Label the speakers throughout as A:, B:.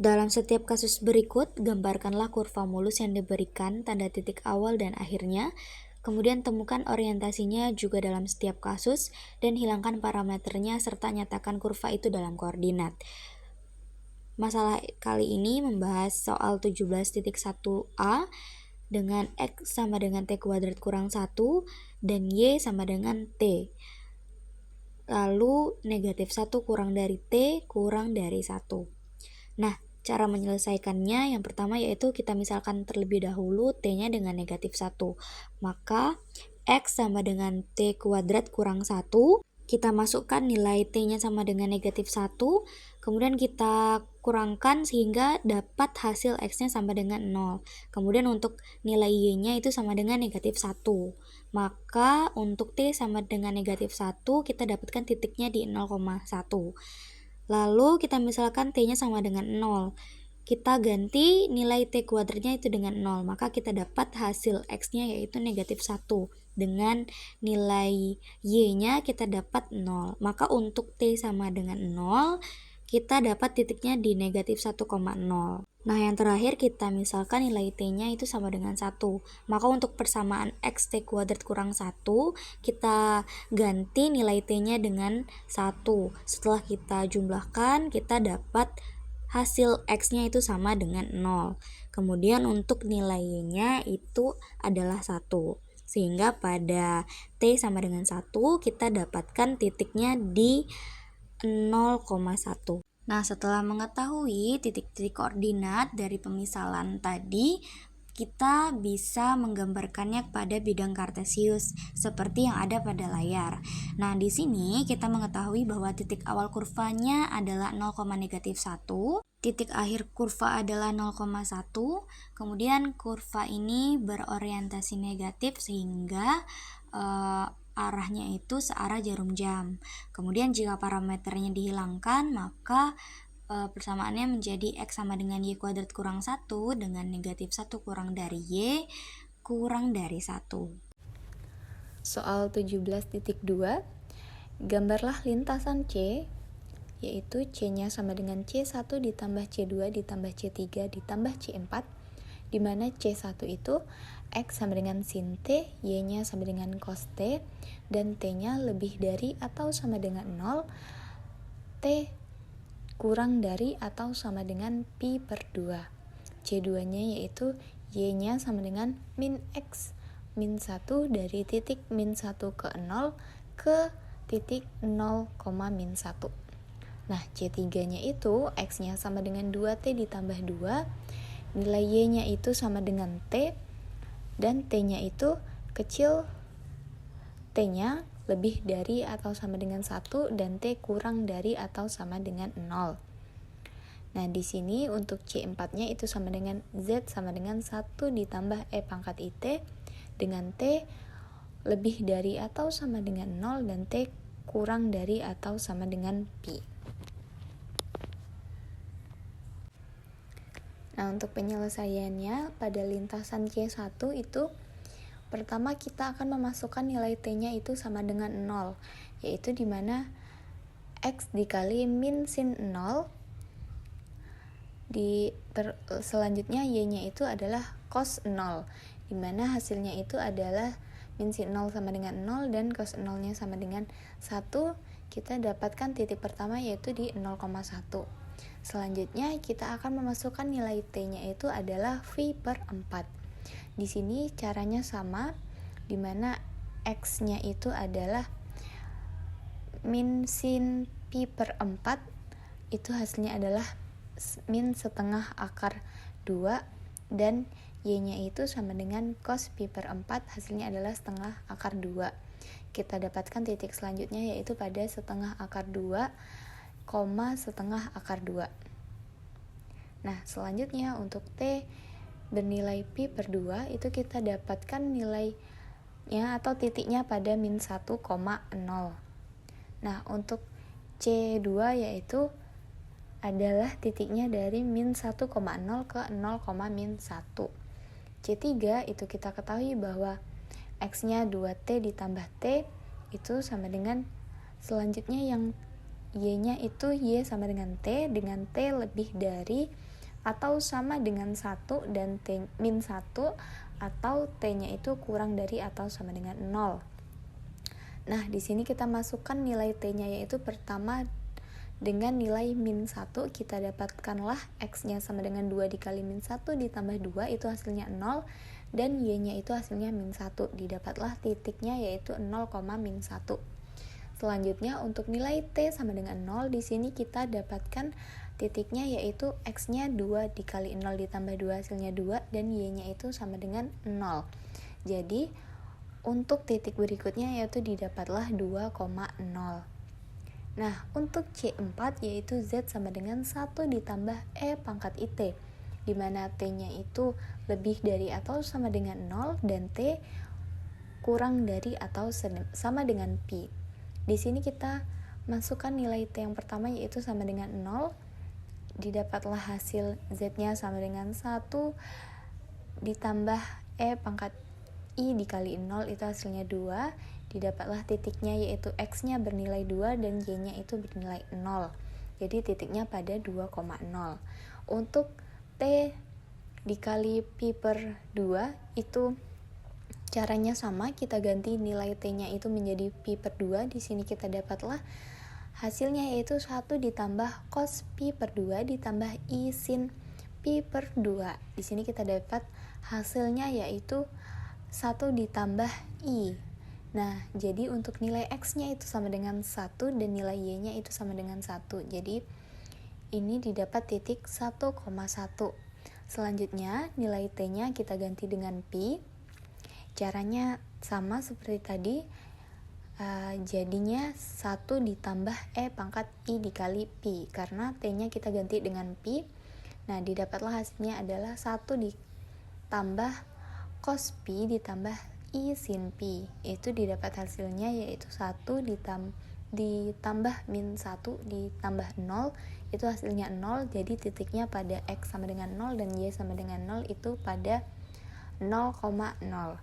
A: Dalam setiap kasus berikut, gambarkanlah kurva mulus yang diberikan tanda titik awal dan akhirnya, kemudian temukan orientasinya juga dalam setiap kasus, dan hilangkan parameternya serta nyatakan kurva itu dalam koordinat. Masalah kali ini membahas soal 17.1a dengan X sama dengan T kuadrat kurang 1 dan Y sama dengan T. Lalu negatif 1 kurang dari T kurang dari 1. Nah, cara menyelesaikannya yang pertama yaitu kita misalkan terlebih dahulu T-nya dengan negatif 1. Maka X sama dengan T kuadrat kurang 1. Kita masukkan nilai T-nya sama dengan negatif 1. Kemudian kita kurangkan sehingga dapat hasil X-nya sama dengan 0. Kemudian untuk nilai Y-nya itu sama dengan negatif 1. Maka untuk T sama dengan negatif 1 kita dapatkan titiknya di 0,1. Lalu kita misalkan T-nya sama dengan 0. Kita ganti nilai T kuadratnya itu dengan 0. Maka kita dapat hasil X-nya yaitu negatif 1. Dengan nilai Y-nya kita dapat 0. Maka untuk T sama dengan 0, kita dapat titiknya di negatif 1,0. Nah, yang terakhir kita misalkan nilai T-nya itu sama dengan 1. Maka untuk persamaan X T kuadrat kurang 1, kita ganti nilai T-nya dengan 1. Setelah kita jumlahkan, kita dapat hasil X-nya itu sama dengan 0. Kemudian untuk nilai Y-nya itu adalah 1. Sehingga pada T sama dengan 1, kita dapatkan titiknya di 0,1. Nah, setelah mengetahui titik-titik koordinat dari pemisalan tadi, kita bisa menggambarkannya pada bidang kartesius seperti yang ada pada layar. Nah, di sini kita mengetahui bahwa titik awal kurvanya adalah 0,-1, titik akhir kurva adalah 0,1, kemudian kurva ini berorientasi negatif sehingga arahnya itu searah jarum jam. Kemudian jika parameternya dihilangkan, maka persamaannya menjadi X sama dengan Y kuadrat kurang 1 dengan negatif 1 kurang dari Y kurang dari 1.
B: Soal 17.2, gambarlah lintasan C, yaitu C-nya sama dengan C1 ditambah C2 ditambah C3 ditambah C4, di mana C1 itu X sama dengan sin T, Y-nya sama dengan cos T, dan T-nya lebih dari atau sama dengan 0, T kurang dari atau sama dengan pi per 2. C2-nya yaitu Y-nya sama dengan min X min 1 dari titik min 1 ke 0 ke titik 0, min 1. Nah, C3-nya itu X-nya sama dengan 2T ditambah 2, nilai Y-nya itu sama dengan T, dan T-nya itu kecil, T-nya lebih dari atau sama dengan 1, dan T kurang dari atau sama dengan 0. Nah, di sini untuk C4-nya itu sama dengan Z sama dengan 1 ditambah E pangkat IT, dengan T lebih dari atau sama dengan 0, dan T kurang dari atau sama dengan pi. Nah, untuk penyelesaiannya pada lintasan C1 itu pertama kita akan memasukkan nilai T-nya itu sama dengan 0, yaitu dimana X dikali min sin 0, selanjutnya Y-nya itu adalah cos 0, dimana hasilnya itu adalah min sin 0 sama dengan 0 dan cos 0-nya sama dengan 1. Kita dapatkan titik pertama yaitu di 0,1. Selanjutnya kita akan memasukkan nilai T-nya itu adalah phi per 4. Di sini caranya sama, di mana X-nya itu adalah min sin pi per 4, itu hasilnya adalah min setengah akar 2, dan Y-nya itu sama dengan cos pi per 4, hasilnya adalah setengah akar 2. Kita dapatkan titik selanjutnya yaitu pada setengah akar 2, setengah akar 2. Nah, selanjutnya untuk T bernilai pi per 2 itu kita dapatkan nilainya atau titiknya pada min 1,0. Nah, untuk C2 yaitu adalah titiknya dari min 1,0 ke 0, min 1. C3 itu kita ketahui bahwa X-nya 2T ditambah T itu sama dengan selanjutnya yang Y-nya itu Y sama dengan T lebih dari atau sama dengan 1 dan T min 1 atau T-nya itu kurang dari atau sama dengan 0. Nah, di sini kita masukkan nilai T-nya yaitu pertama dengan nilai min 1, kita dapatkanlah X-nya sama dengan 2 dikali min 1 ditambah 2 itu hasilnya 0 dan Y-nya itu hasilnya min 1. Didapatlah titiknya yaitu 0, min 1. Selanjutnya untuk nilai T sama dengan 0 di sini kita dapatkan titiknya yaitu X-nya 2 dikali 0 ditambah 2 hasilnya 2 dan Y-nya itu sama dengan 0. Jadi untuk titik berikutnya yaitu didapatlah 2,0. Nah, untuk C4 yaitu Z sama dengan 1 ditambah E pangkat IT, di mana T-nya itu lebih dari atau sama dengan 0 dan T kurang dari atau sama dengan Pi. Di sini kita masukkan nilai T yang pertama yaitu sama dengan 0, didapatlah hasil Z-nya sama dengan 1 ditambah E pangkat I dikali 0 itu hasilnya 2, didapatlah titiknya yaitu X-nya bernilai 2 dan Y-nya itu bernilai 0. Jadi titiknya pada 2,0. Untuk T dikali Pi per 2 itu caranya sama, kita ganti nilai T-nya itu menjadi Pi per 2. Di sini kita dapatlah hasilnya yaitu 1 ditambah cos Pi per 2 ditambah I sin Pi per 2. Di sini kita dapat hasilnya yaitu 1 ditambah I. Nah, jadi untuk nilai X-nya itu sama dengan 1 dan nilai Y-nya itu sama dengan 1. Jadi, ini didapat titik 1,1. Selanjutnya, nilai T-nya kita ganti dengan Pi. Caranya sama seperti tadi. Jadinya 1 ditambah E pangkat I dikali Pi. Karena T-nya kita ganti dengan Pi. Nah, didapatlah hasilnya adalah 1 ditambah cos Pi ditambah I sin Pi. Itu didapat hasilnya yaitu 1 ditambah min 1 ditambah 0 itu hasilnya 0. Jadi titiknya pada X sama dengan 0 dan Y sama dengan 0 itu pada 0,0.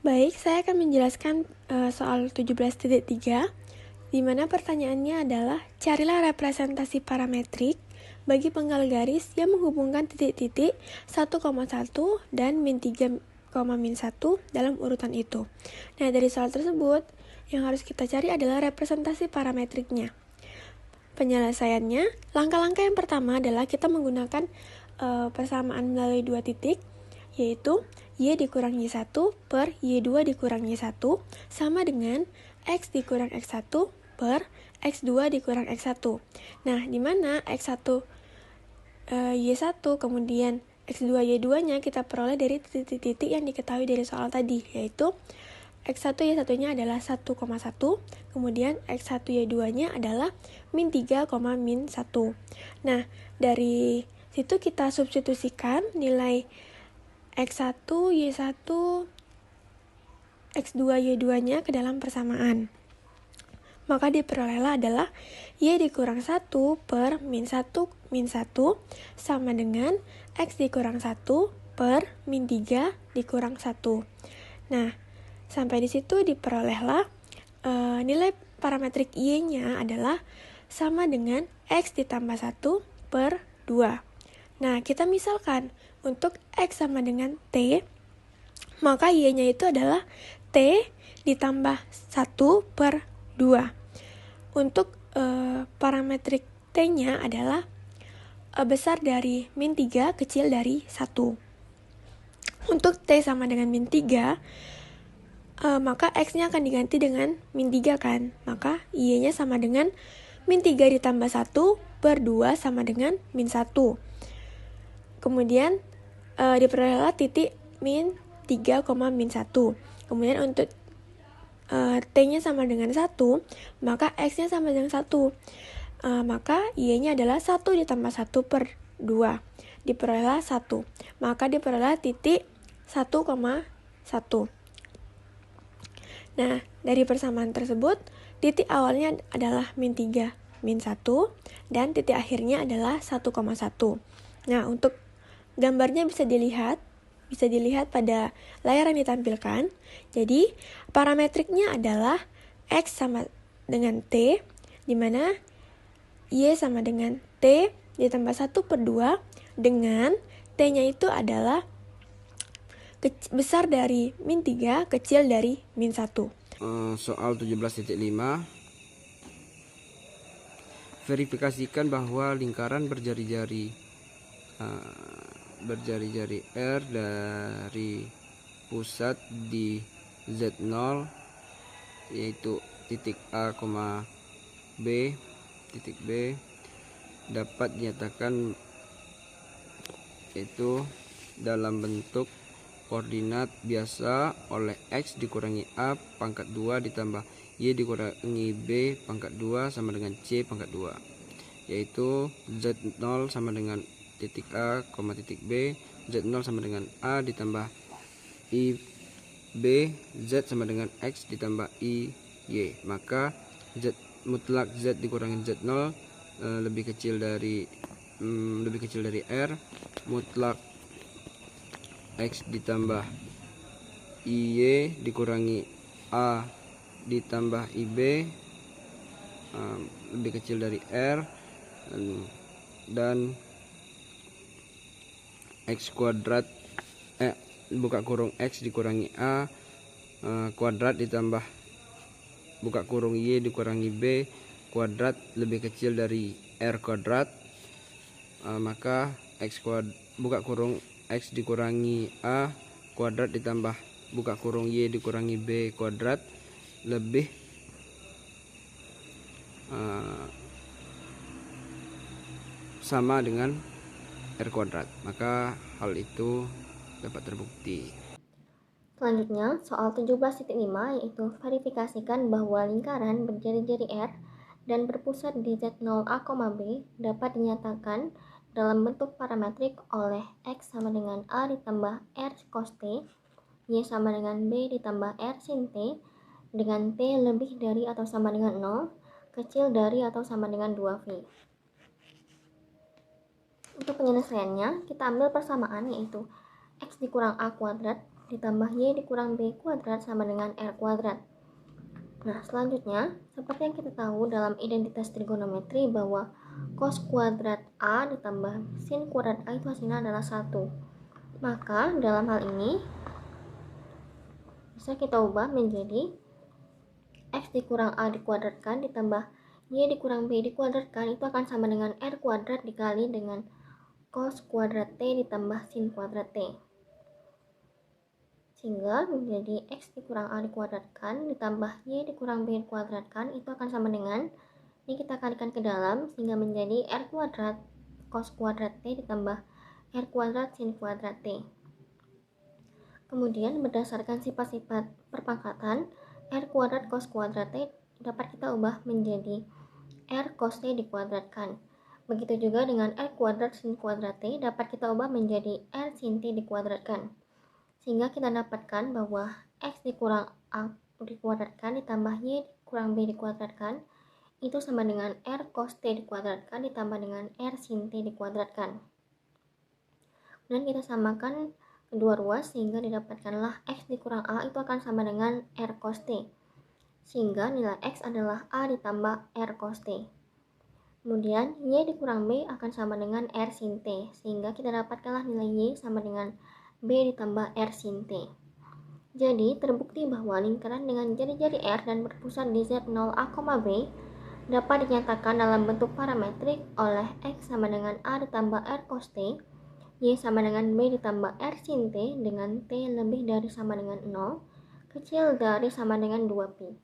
C: Baik, saya akan menjelaskan soal 17.3, di mana pertanyaannya adalah carilah representasi parametrik bagi penggal garis yang menghubungkan titik-titik 1,1 dan min 3, min 1 dalam urutan itu. Nah, dari soal tersebut, yang harus kita cari adalah representasi parametriknya. Penyelesaiannya, langkah-langkah yang pertama adalah kita menggunakan persamaan melalui dua titik, yaitu Y dikurang Y1 per Y2 dikurang Y1 sama dengan X dikurang X1 per X2 dikurang X1. Nah, di mana X1 Y1 kemudian X2 Y2-nya kita peroleh dari titik-titik yang diketahui dari soal tadi, yaitu X1 Y1-nya adalah 1,1, kemudian X1 Y2-nya adalah min 3, min 1. Nah, dari situ kita substitusikan nilai X1, Y1, X2, Y2-nya ke dalam persamaan. Maka diperolehlah adalah Y dikurang 1 per min 1, min 1 sama dengan X dikurang 1 per min 3 dikurang 1. Nah, sampai di situ diperolehlah nilai parametrik Y-nya adalah sama dengan X ditambah 1 per 2. Nah, kita misalkan untuk X sama dengan T, maka Y-nya itu adalah T ditambah 1 per 2. Untuk parametrik T-nya adalah besar dari min 3, kecil dari 1. Untuk T sama dengan min 3, maka X-nya akan diganti dengan min 3 kan. Maka Y-nya sama dengan min 3 ditambah 1 per 2 sama dengan min 1. Kemudian diperolehlah titik min 3, min 1. Kemudian untuk T-nya sama dengan 1, maka X-nya sama dengan 1. Maka Y-nya adalah 1 ditambah 1 per 2. Diperolehlah 1. Maka diperolehlah titik 1,1. Nah, dari persamaan tersebut, titik awalnya adalah min 3, min 1, dan titik akhirnya adalah 1,1. Nah, untuk gambarnya bisa dilihat pada layar yang ditampilkan. Jadi, parametriknya adalah X sama dengan T, di mana Y sama dengan T ditambah 1/2 dengan T-nya itu adalah besar dari -3, kecil dari -1.
D: Soal 17.5, verifikasikan bahwa lingkaran berjari-jari R dari pusat di Z0 yaitu titik A, titik B dapat dinyatakan yaitu dalam bentuk koordinat biasa oleh X dikurangi A pangkat 2 ditambah Y dikurangi B pangkat 2 sama dengan C pangkat 2, yaitu Z0 sama dengan titik A, titik B, Z0 sama dengan A ditambah I B, Z sama dengan X ditambah I Y. Maka Z mutlak Z dikurangi Z0 lebih kecil dari R, mutlak X ditambah IY dikurangi A ditambah IB lebih kecil dari R, dan X kuadrat buka kurung X dikurangi A kuadrat ditambah buka kurung Y dikurangi B kuadrat lebih kecil dari R kuadrat, maka X buka kurung X dikurangi A kuadrat ditambah buka kurung Y dikurangi B kuadrat lebih sama dengan R kuadrat. Maka hal itu dapat terbukti.
E: Selanjutnya, soal 17.5 yaitu verifikasikan bahwa lingkaran berjari-jari R dan berpusat di Z0A, B dapat dinyatakan dalam bentuk parametrik oleh X sama dengan A ditambah R cos T, Y sama dengan B ditambah R sin T, dengan T lebih dari atau sama dengan 0, kecil dari atau sama dengan 2V. Untuk penyelesaiannya, kita ambil persamaan yaitu X dikurang A kuadrat ditambah Y dikurang B kuadrat sama dengan R kuadrat. Nah, selanjutnya, seperti yang kita tahu dalam identitas trigonometri bahwa cos kuadrat A ditambah sin kuadrat A itu hasilnya adalah 1. Maka, dalam hal ini, bisa kita ubah menjadi X dikurang A dikuadratkan ditambah Y dikurang B dikuadratkan itu akan sama dengan R kuadrat dikali dengan cos kuadrat T ditambah sin kuadrat T. Sehingga menjadi X dikurang A dikuadratkan ditambah Y dikurang B dikuadratkan itu akan sama dengan, ini kita kalikan ke dalam sehingga menjadi R kuadrat cos kuadrat T ditambah R kuadrat sin kuadrat T. Kemudian berdasarkan sifat-sifat perpangkatan, R kuadrat cos kuadrat T dapat kita ubah menjadi R cos T dikuadratkan. Begitu juga dengan R kuadrat sin kuadrat T dapat kita ubah menjadi R sin T dikuadratkan. Sehingga kita dapatkan bahwa X dikurang A dikuadratkan ditambah Y dikurang B dikuadratkan itu sama dengan R cos T dikuadratkan ditambah dengan R sin T dikuadratkan. Dan kita samakan kedua ruas sehingga didapatkanlah X dikurang A itu akan sama dengan R cos T. Sehingga nilai X adalah A ditambah R cos T. Kemudian Y dikurang B akan sama dengan R sin T. Sehingga kita dapatkanlah nilai Y sama dengan B ditambah R sin T. Jadi, terbukti bahwa lingkaran dengan jari-jari R dan berpusat di Z0A, B dapat dinyatakan dalam bentuk parametrik oleh X sama dengan A ditambah R cos T, Y sama dengan B ditambah R sin T dengan T lebih dari sama dengan 0, kecil dari sama dengan 2pi.